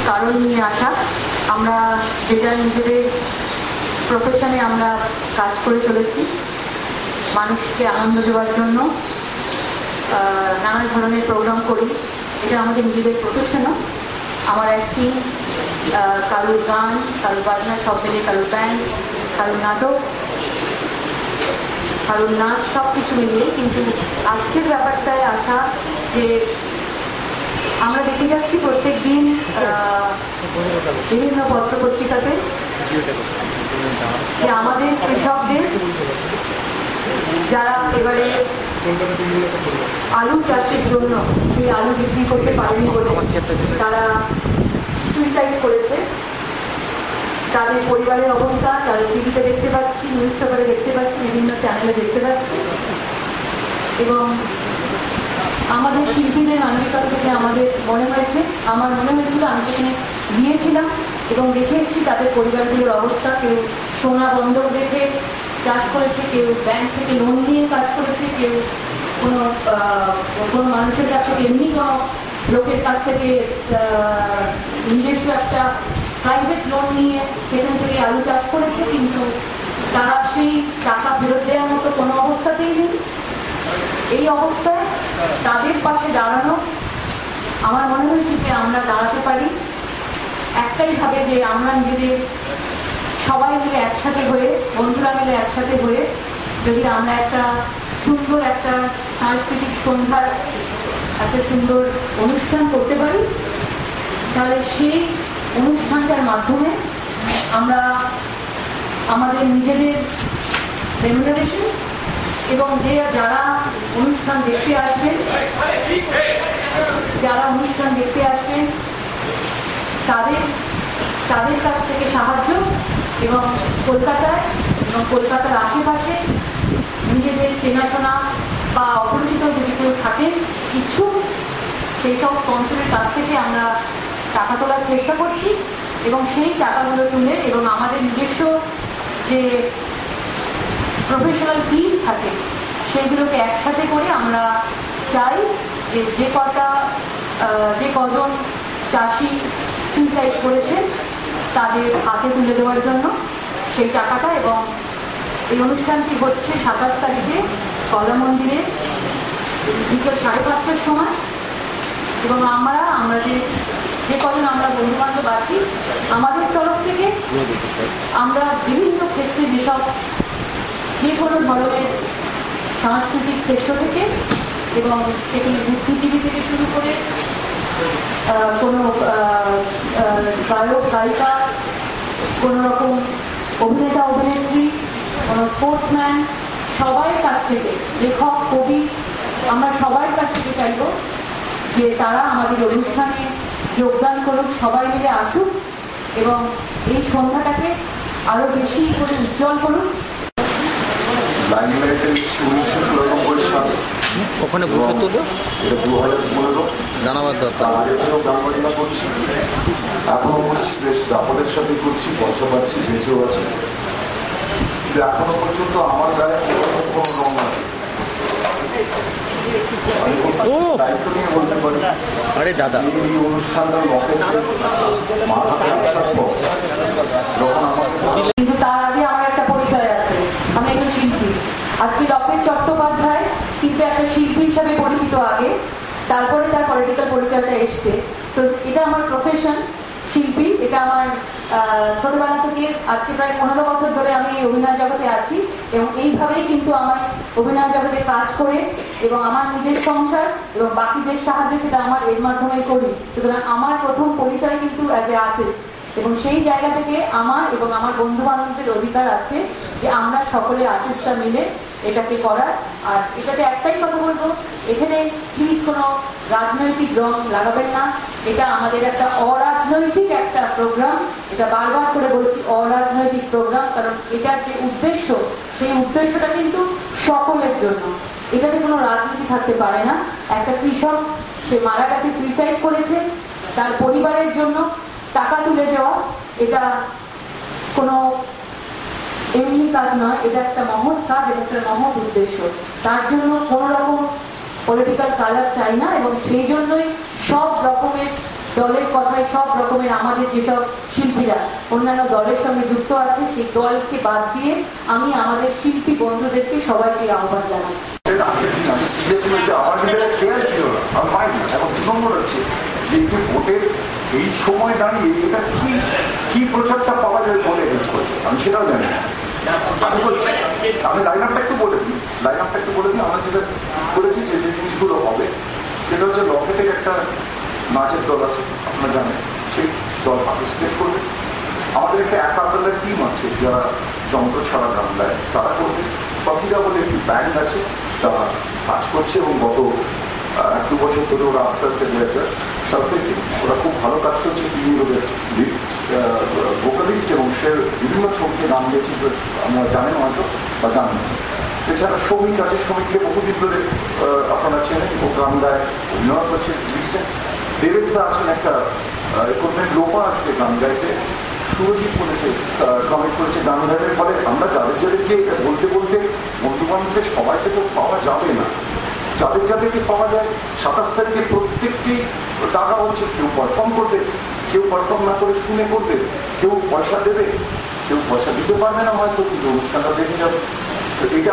কারণ নিয়ে আসা। আমরা যেটা নিজেদের প্রফেশনে আমরা কাজ করে চলেছি, মানুষকে আনন্দ দেওয়ার জন্য নানা ধরনের প্রোগ্রাম করি। এটা আমাদের নিজেদের প্রফেশনও। আমার অ্যাক্টিং, কারোর গান, কারোর বাজনা, সব মিলে, কারোর ব্যান্ড, কারোর নাটক, কারোর নাচ, সব কিছু মিলিয়ে। কিন্তু আজকের ব্যাপারটায় আসা যে আমরা দেখে যাচ্ছি প্রত্যেক দিন বিভিন্ন পত্র পত্রিকাতে যে আমাদের কৃষকদের যারা এবারে আলু চাষের জন্য সেই আলু বিক্রি করতে পারেনি বলে তারা সুইসাইড করেছে, তাদের পরিবারের অবস্থা তারা টিভিতে দেখতে পাচ্ছি, নিউজ পেপারে দেখতে পাচ্ছি, বিভিন্ন চ্যানেলে দেখতে পাচ্ছি। এবং আমাদের শিল্পীদের মানবিকতা থেকে আমাদের আমার মনে হয়েছিল, আমি সেখানে গিয়েছিলাম এবং দেখে এসেছি তাদের পরিবারগুলোর অবস্থা। কেউ সোনা বন্ধক রেখে চাষ করেছে, কেউ ব্যাংক থেকে লোন নিয়ে কাজ করেছে, কেউ কোনো মানুষের কাছ থেকে এমনি কোনো লোকের কাছ থেকে নিজস্ব একটা প্রাইভেট লোন নিয়ে সেখান থেকে আলু চাষ করেছে। কিন্তু তারা সেই টাকা ফেরত দেওয়ার মতো কোনো অবস্থাতেই নেই। এই অবস্থায় তাদের পাশে দাঁড়ানো আমার মনে হয়েছে যে আমরা দাঁড়াতে পারি একটাই ভাবে, যে আমরা নিজেদের সবাই মিলে একসাথে হয়ে, বন্ধুরা মিলে একসাথে হয়ে যদি আমরা একটা সুন্দর একটা সাংস্কৃতিক সন্ধ্যার একটা সুন্দর অনুষ্ঠান করতে পারি, তাহলে সেই অনুষ্ঠানটার মাধ্যমে আমরা আমাদের নিজেদের রেমুনারেশন এবং যারা অনুষ্ঠান দেখতে আসবেন তাদের কাছ থেকে সাহায্য, এবং কলকাতায় এবং কলকাতার আশেপাশে নিজেদের চেনাশোনা বা অপরিচিত যদি কেউ থাকেন ইচ্ছুক, সেই সব স্পন্সরের কাছ থেকে আমরা টাকা তোলার চেষ্টা করছি। এবং সেই টাকাগুলো তুলে এবং আমাদের নিজস্ব যে প্রফেশনাল ফিস থাকে সেইগুলোকে একসাথে করে আমরা চাই যে কজন চাষি সুইসাইড করেছে তাদের হাতে তুলে দেওয়ার জন্য সেই টাকাটা। এবং এই অনুষ্ঠানটি হচ্ছে 27 তারিখে কলা মন্দিরে বিকেল 5:30টার সময়। এবং আমরা যে কজন আমরা বন্ধু বান্ধব আছি, আমাদের তরফ থেকে আমরা বিভিন্ন ক্ষেত্রে যে কোনো ধরনের সাংস্কৃতিক ক্ষেত্র থেকে এবং সেখানে বুদ্ধিজীবী থেকে শুরু করে কোনো গায়ক গায়িকা, কোনো রকম অভিনেতা অভিনেত্রী, কোনো স্পোর্টসম্যান, সবার কাছ থেকে, লেখক কবি, আমরা সবার কাছ থেকে চাইব যে তারা আমাদের অনুষ্ঠানে যোগদান করুক, সবাই মিলে আসুক এবং এই সন্ধ্যাটাকে আরো বেশি করে উজ্জ্বল করুন। ওখানে বসে তুলো, এটা 2015 জানাবার দরকার। গান বাজনা করছি, এখনো করছি, বেশ দাপটের সাথে করছি, পয়সা পাচ্ছি, বেঁচেও আছে। কিন্তু এখনো পর্যন্ত আমার গায়ে কোনো রং লাগে। দায়িত্ব নিয়ে বলতে পারি, আরে দাদা, এই অনুষ্ঠানটা কিন্তু তার আগে আমার একটা পরিচয় আছে, আমি একজন শিল্পী। আজকে লকেট চট্টোপাধ্যায় কিন্তু একটা শিল্পী হিসাবে পরিচিত আগে, তারপরে তার পলিটিক্যাল পরিচয়টা এসছে। তো এটা আমার প্রফেশন, শিল্পী। এটা আমার ছোটবেলা থেকে, আজকে প্রায় 15 বছর ধরে আমি অভিনয় জগতে আছি এবং এইভাবেই কিন্তু আমার অভিনয় জগতে কাজ করে এবং আমার নিজের সংসার এবং বাকিদের সাহায্য সেটা আমার এর মাধ্যমেই করি। সুতরাং আমার প্রথম পরিচয় কিন্তু অ্যাজ এ আর্টিস্ট, এবং সেই জায়গা থেকে আমার এবং আমার বন্ধু বান্ধবদের অধিকার আছে যে আমরা সকলে আর্টিস্টরা মিলে এটাকে করার। আর এটাতে একটাই কথা বলবো, এখানে প্লিজ কোনো রাজনৈতিক রং লাগাবেন না। এটা আমাদের একটা অরাজনৈতিক একটা প্রোগ্রাম, এটা বারবার করে বলছি, অরাজনৈতিক প্রোগ্রাম। কারণ এটার যে উদ্দেশ্য, সেই উদ্দেশ্যটা কিন্তু সকলের জন্য, এটাতে কোনো রাজনীতি থাকতে পারে না। একটা কৃষক, সে মারা গেছে, সুইসাইড করেছে, তার পরিবারের জন্য টাকা তুলে দেওয়া এটা কোনো এমনি কাজ নয়, এটা একটা মহৎ কাজ এবং একটা মহৎ উদ্দেশ্য। তার জন্য কোন রকম পলিটিক্যাল কালার চাই না এবং সেই জন্যই সব রকমের দলের কথায় সব রকমের আমাদের যেসব শিল্পীরা অন্যান্য দলের সঙ্গে যুক্ত আছে সেই দলকে বাদ দিয়ে আমি আমাদের শিল্পী বন্ধুদেরকে সবাইকে আহ্বান জানাচ্ছি। আমি সিরিয়াস হয়েছে, আমার কিন্তু একটা খেয়াল ছিল না, আমার পাইনি। এখন 2 নম্বর হচ্ছে যে এই ভোটের এই সময় দাঁড়িয়ে এটা কি প্রচারটা পাওয়া যায় ভোটে হেল্প করবে, আমি সেটাও জানি। আমি বলছি, আমি লাইন আপটা একটু বলে দিই, আমরা যেটা করেছি যে জিনিসগুলো হবে সেটা হচ্ছে লকেটের একটা নাচের দল আছে, আপনারা জানেন, সেই দল পার্টিসিপেট করবে। আমাদের একটা একান্তরের টিম আছে যারা যন্ত্র ছাড়া গান দেয়, তারা করবে। পাখিরা বলে একটি ব্যান্ড আছে, তারা কাজ করছে এবং গত 1-2 বছর ধরে ওরা আস্তে আস্তে সার্ফেসিং, ওরা খুব ভালো কাজ করছে। তিনি ওদের ভোকালিস্ট এবং সে বিভিন্ন ছবিতে গান গেছে, আমরা জানেন হয়তো বা জানেন। এছাড়া শ্রমিক আছে, শ্রমিককে বহুদিন ধরে আপনারা চেনেন, ও গান গায়, অভিনয় করছে। রিসেন্ট দেবেশদা আছেন, একটা কোথায় লোপা আসবে গান গাইতে, সুরজিৎ বলেছে, কমেন্ট করেছে গান গাইতে। ফলে আমরা যাদেরকে বলতে বলতে বন্ধু বান্ধবদের সবাইকে তো পাওয়া যাবে না, যাদেরকে পাওয়া যায় 27 তারিখে প্রত্যেককেই টাকা হচ্ছে, কেউ পারফর্ম করবে, কেউ পারফর্ম না করে শুনে করবে, কেউ পয়সা দেবে, কেউ পয়সা দিতে পারবে না হয়তো, কিন্তু অনুষ্ঠানটা দেখে যাবে। এটা